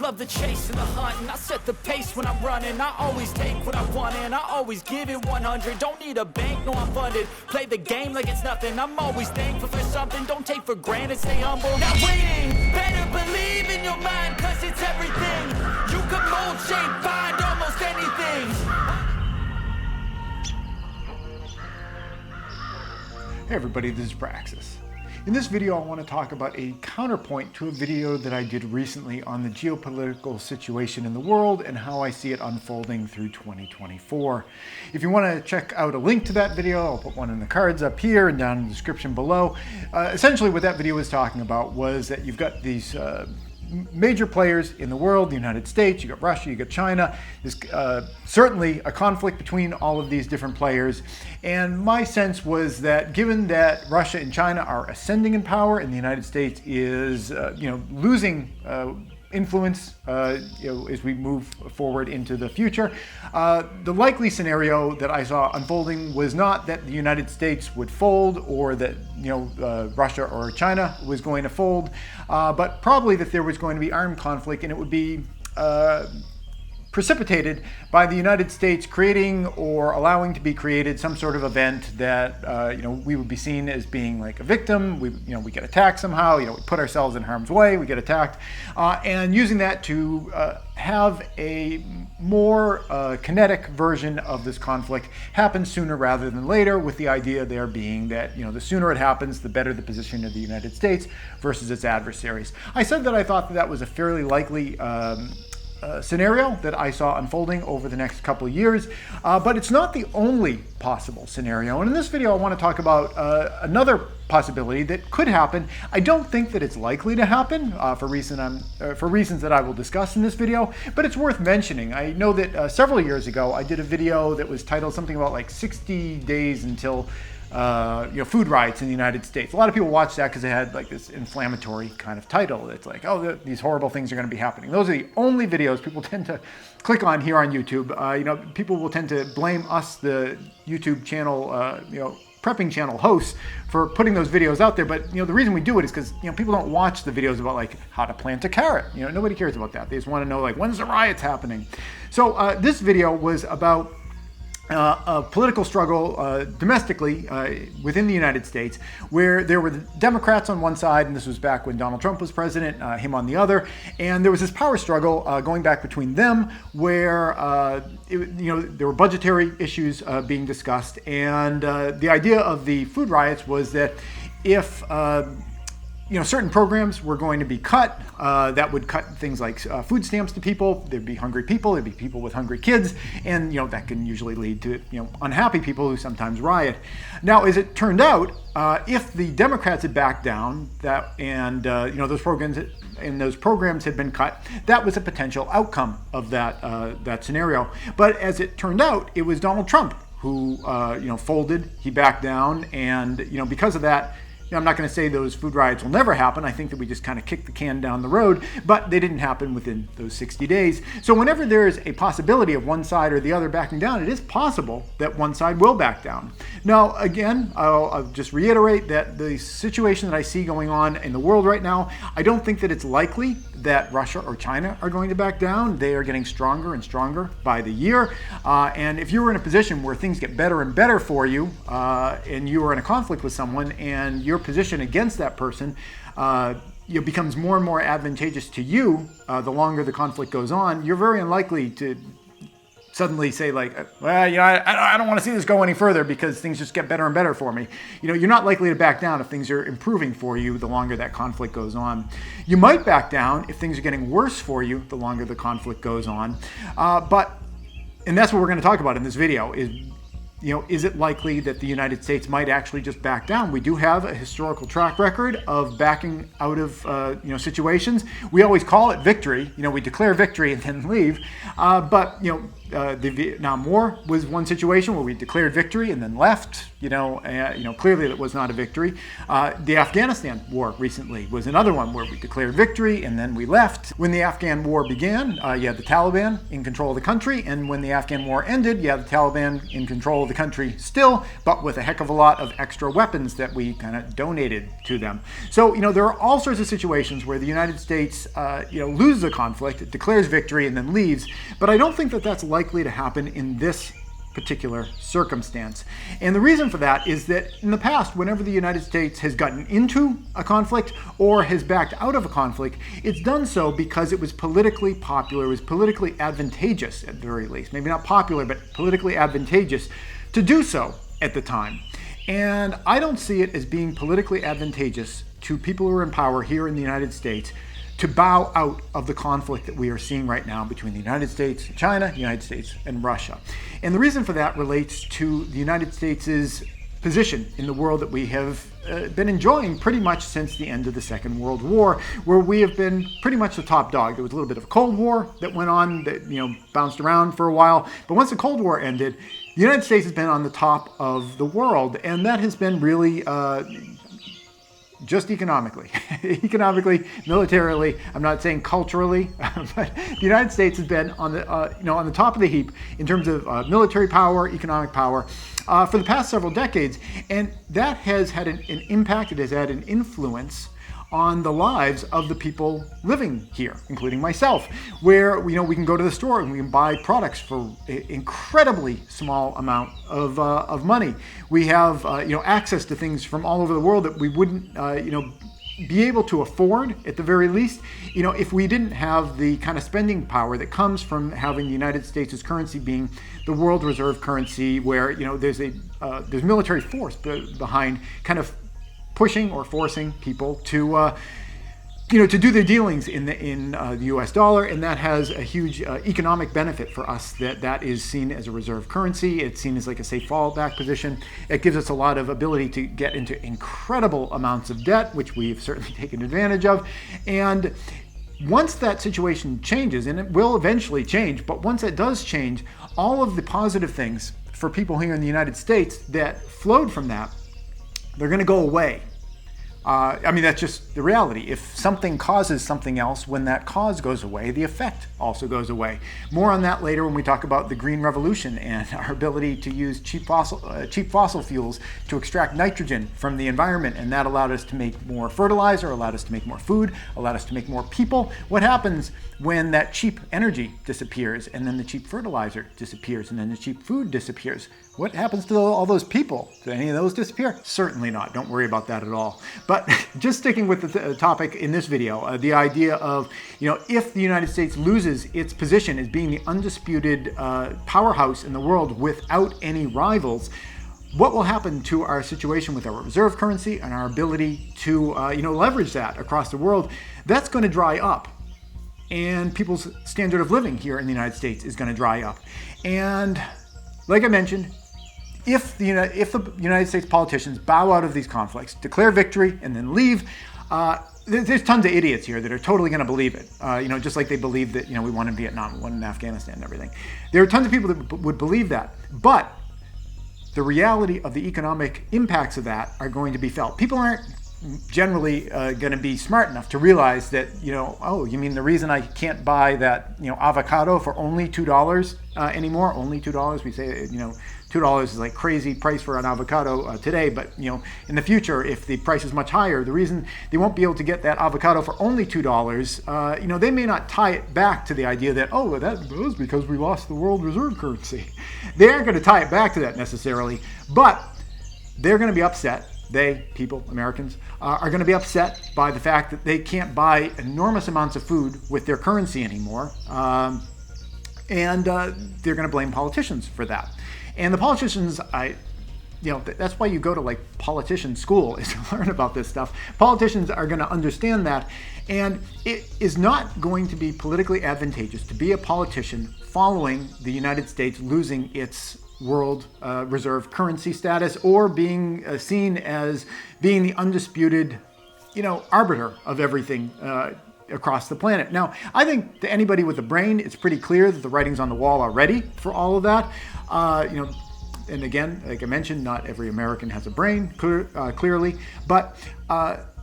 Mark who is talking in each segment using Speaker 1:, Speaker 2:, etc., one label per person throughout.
Speaker 1: love the chase and the hunt, and I set the pace when I'm running. I always take what I want and I always give it 100. Don't need a bank, no I'm funded. Play the game like it's nothing. I'm always thankful for something. Don't take for granted, stay humble. Now waiting, better believe in your mind, cause it's everything. You can mold, shape, find almost anything.
Speaker 2: Hey everybody, this is Praxis. In this video, I want to talk about a counterpoint to a video that I did recently on the geopolitical situation in the world and how I see it unfolding through 2024. If you want to check out a link to that video, I'll put one in the cards up here and down in the description below. Essentially what that video was talking about was that you've got these major players in the world, the United States, you got Russia, you got China. There's certainly a conflict between all of these different players. And my sense was that given that Russia and China are ascending in power and the United States is losing influence as we move forward into the future. The likely scenario that I saw unfolding was not that the United States would fold or that Russia or China was going to fold, but probably that there was going to be armed conflict, and it would be precipitated by the United States creating or allowing to be created some sort of event that we would be seen as being like a victim. We get attacked somehow. We put ourselves in harm's way. We get attacked, and using that to have a more kinetic version of this conflict happen sooner rather than later, with the idea there being that the sooner it happens, the better the position of the United States versus its adversaries. I said that I thought that was a fairly likely scenario that I saw unfolding over the next couple of years, but it's not the only possible scenario. And in this video, I want to talk about another possibility that could happen. I don't think that it's likely to happen for reasons that I will discuss in this video, but it's worth mentioning. I know that several years ago, I did a video that was titled something about like 60 days until food riots in the United States. A lot of people watched that because it had like this inflammatory kind of title. It's like, oh, these horrible things are going to be happening. Those are the only videos people tend to click on here on YouTube. People will tend to blame us, the YouTube channel, prepping channel hosts, for putting those videos out there. But the reason we do it is because people don't watch the videos about like how to plant a carrot. Nobody cares about that. They just want to know like when's the riots happening. So this video was about a political struggle domestically within the United States, where there were the Democrats on one side, and this was back when Donald Trump was president, him on the other, and there was this power struggle going back between them, where there were budgetary issues being discussed, and the idea of the food riots was that if certain programs were going to be cut, that would cut things like food stamps to people. There'd be hungry people, there'd be people with hungry kids, and that can usually lead to unhappy people who sometimes riot. Now, as it turned out, if the Democrats had backed down those programs had been cut, that was a potential outcome of that scenario. But as it turned out, it was Donald Trump who folded. He backed down, and because of that, I'm not going to say those food riots will never happen. I think that we just kind of kicked the can down the road, but they didn't happen within those 60 days. So whenever there is a possibility of one side or the other backing down, it is possible that one side will back down. Now, again, I'll just reiterate that the situation that I see going on in the world right now, I don't think that it's likely that Russia or China are going to back down. They are getting stronger and stronger by the year. And if you're in a position where things get better and better for you, and you are in a conflict with someone, and your position against that person becomes more and more advantageous to you the longer the conflict goes on, you're very unlikely to suddenly say like, well, I don't want to see this go any further because things just get better and better for me. You're not likely to back down if things are improving for you the longer that conflict goes on. You might back down if things are getting worse for you the longer the conflict goes on. And that's what we're going to talk about in this video is it likely that the United States might actually just back down? We do have a historical track record of backing out of situations. We always call it victory. We declare victory and then leave. But the Vietnam War was one situation where we declared victory and then left. Clearly that was not a victory. The Afghanistan war recently was another one where we declared victory and then we left. When the Afghan war began, you had the Taliban in control of the country, and when the Afghan war ended, you had the Taliban in control of the country still, but with a heck of a lot of extra weapons that we kind of donated to them. So, there are all sorts of situations where the United States, loses a conflict, it declares victory, and then leaves. But I don't think that that's likely to happen in this particular circumstance. And the reason for that is that in the past, whenever the United States has gotten into a conflict or has backed out of a conflict, it's done so because it was politically popular, it was politically advantageous at the very least. Maybe not popular, but politically advantageous to do so at the time. And I don't see it as being politically advantageous to people who are in power here in the United States to bow out of the conflict that we are seeing right now between the United States and China, the United States and Russia. And the reason for that relates to the United States' position in the world that we have been enjoying pretty much since the end of the Second World War, where we have been pretty much the top dog. There was a little bit of a Cold War that went on that bounced around for a while, but once the Cold War ended, the United States has been on the top of the world, and that has been really just economically, militarily. I'm not saying culturally, but the United States has been on the top of the heap in terms of military power, economic power, for the past several decades, and that has had an impact. It has had an influence on the lives of the people living here, including myself, where we can go to the store and we can buy products for an incredibly small amount of money. We have access to things from all over the world that we wouldn't be able to afford at the very least, if we didn't have the kind of spending power that comes from having the United States' currency being the world reserve currency, where there's military force behind kind of pushing or forcing people to do their dealings in the U.S. dollar, and that has a huge economic benefit for us. That is seen as a reserve currency. It's seen as like a safe fallback position. It gives us a lot of ability to get into incredible amounts of debt, which we've certainly taken advantage of. And once that situation changes, and it will eventually change, but once it does change, all of the positive things for people here in the United States that flowed from that, they're going to go away. That's just the reality. If something causes something else, when that cause goes away, the effect also goes away. More on that later when we talk about the Green Revolution and our ability to use cheap fossil fuels to extract nitrogen from the environment, and that allowed us to make more fertilizer, allowed us to make more food, allowed us to make more people. What happens when that cheap energy disappears, and then the cheap fertilizer disappears, and then the cheap food disappears? What happens to all those people? Do any of those disappear? Certainly not. Don't worry about that at all. But just sticking with the topic in this video, the idea of, if the United States loses its position as being the undisputed powerhouse in the world without any rivals, what will happen to our situation with our reserve currency and our ability to leverage that across the world? That's going to dry up. And people's standard of living here in the United States is going to dry up. And like I mentioned, if the United States politicians bow out of these conflicts, declare victory, and then leave, there's tons of idiots here that are totally going to believe it. Just like they believe that we won in Vietnam, won in Afghanistan, and everything. There are tons of people that would believe that, but the reality of the economic impacts of that are going to be felt. People aren't generally going to be smart enough to realize that, oh, you mean the reason I can't buy that, avocado for only $2 anymore, only $2? We say, $2 is like crazy price for an avocado today, but in the future, if the price is much higher, the reason they won't be able to get that avocado for only $2, they may not tie it back to the idea that, oh, that was because we lost the world reserve currency. They aren't going to tie it back to that necessarily, but they're going to be upset. People, Americans, are going to be upset by the fact that they can't buy enormous amounts of food with their currency anymore, and they're going to blame politicians for that. And the politicians, that's why you go to like politician school, is to learn about this stuff. Politicians are going to understand that, and it is not going to be politically advantageous to be a politician following the United States losing its world reserve currency status, or being seen as being the undisputed, arbiter of everything across the planet. Now, I think to anybody with a brain, it's pretty clear that the writing's on the wall already for all of that. And again, like I mentioned, not every American has a brain, clearly, but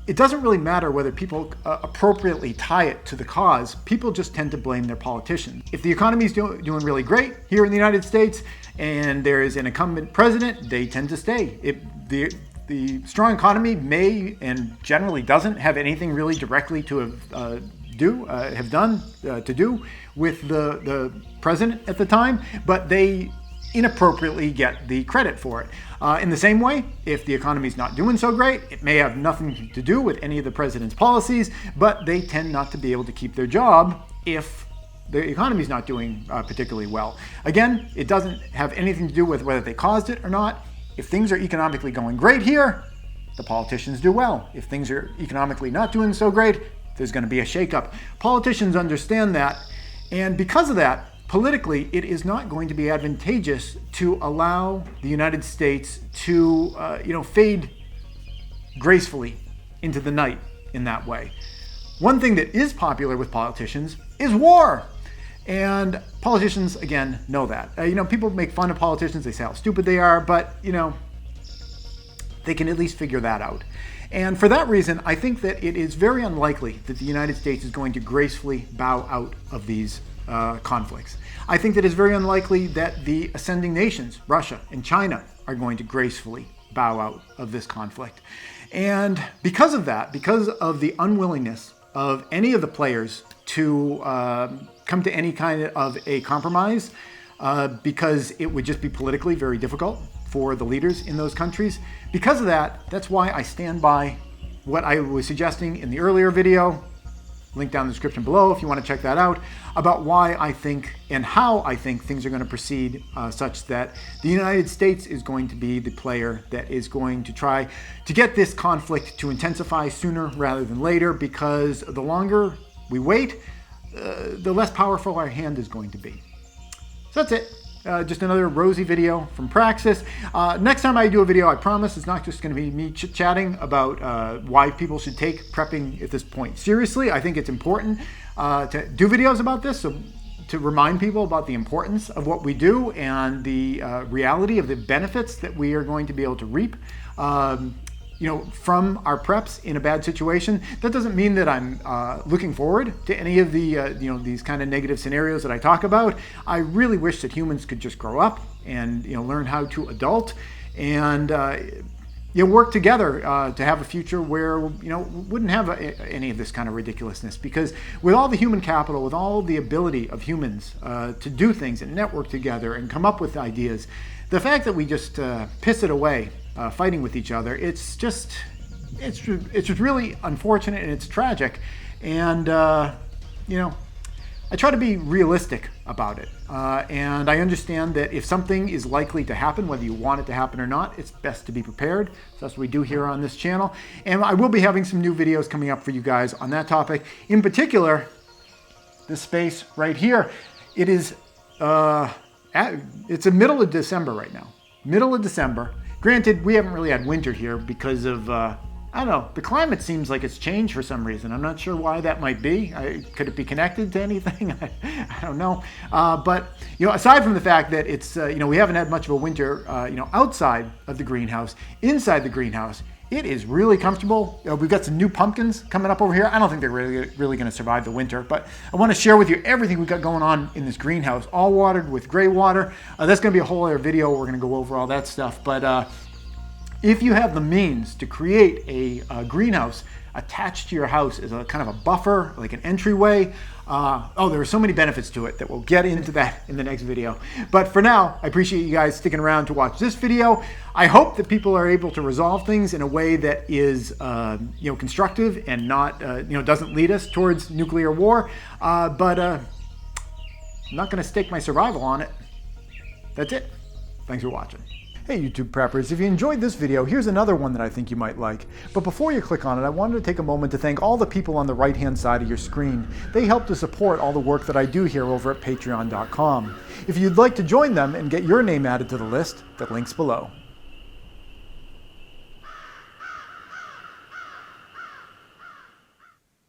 Speaker 2: it doesn't really matter whether people appropriately tie it to the cause. People just tend to blame their politicians. If the economy is doing really great here in the United States and there is an incumbent president, they tend to stay. The strong economy may and generally doesn't have anything really directly to have done with the president at the time, but they inappropriately get the credit for it. In the same way, if the economy is not doing so great, it may have nothing to do with any of the president's policies, but they tend not to be able to keep their job if the economy is not doing particularly well. Again, it doesn't have anything to do with whether they caused it or not. If things are economically going great here, the politicians do well. If things are economically not doing so great, there's going to be a shakeup. Politicians understand that, and because of that, politically, it is not going to be advantageous to allow the United States to, fade gracefully into the night in that way. One thing that is popular with politicians is war. And politicians, again, know that. People make fun of politicians. They say how stupid they are, but, they can at least figure that out. And for that reason, I think that it is very unlikely that the United States is going to gracefully bow out of these conflicts. I think that it's very unlikely that the ascending nations, Russia and China, are going to gracefully bow out of this conflict. And because of that, because of the unwillingness of any of the players to come to any kind of a compromise, because it would just be politically very difficult for the leaders in those countries. Because of that, that's why I stand by what I was suggesting in the earlier video, link down in the description below if you want to check that out, about why I think and how I think things are going to proceed such that the United States is going to be the player that is going to try to get this conflict to intensify sooner rather than later, because the longer we wait, the less powerful our hand is going to be. So that's it. Just another rosy video from Praxis. Next time I do a video, I promise it's not just going to be me chit-chatting about why people should take prepping at this point seriously. I think it's important to do videos about this, so to remind people about the importance of what we do and the reality of the benefits that we are going to be able to reap from our preps in a bad situation. That doesn't mean that I'm looking forward to any of the, these kind of negative scenarios that I talk about. I really wish that humans could just grow up and, learn how to adult and, work together to have a future where, we wouldn't have any of this kind of ridiculousness. Because with all the human capital, with all the ability of humans to do things and network together and come up with ideas, the fact that we just piss it away fighting with each other, it's just really unfortunate and it's tragic. And I try to be realistic about it, and I understand that if something is likely to happen, whether you want it to happen or not, it's best to be prepared. So that's what we do here on this channel, and I will be having some new videos coming up for you guys on that topic. In particular, this space right here, it is it's the middle of December right now. Middle of December. Granted, we haven't really had winter here because of, I don't know, the climate seems like it's changed for some reason. I'm not sure why that might be. Could it be connected to anything? I don't know. But, aside from the fact that it's, we haven't had much of a winter, outside of the greenhouse, inside the greenhouse, it is really comfortable. We've got some new pumpkins coming up over here. I don't think they're really going to survive the winter, but I want to share with you everything we've got going on in this greenhouse, all watered with gray water. That's going to be a whole other video. We're going to go over all that stuff. But if you have the means to create a greenhouse attached to your house as a kind of a buffer, like an entryway, there are so many benefits to it that we'll get into that in the next video. But for now, I appreciate you guys sticking around to watch this video. I hope that people are able to resolve things in a way that is, constructive and not, doesn't lead us towards nuclear war. But I'm not going to stake my survival on it. That's it. Thanks for watching. Hey YouTube preppers, if you enjoyed this video, here's another one that I think you might like. But before you click on it, I wanted to take a moment to thank all the people on the right-hand side of your screen. They help to support all the work that I do here over at patreon.com. If you'd like to join them and get your name added to the list, the link's below.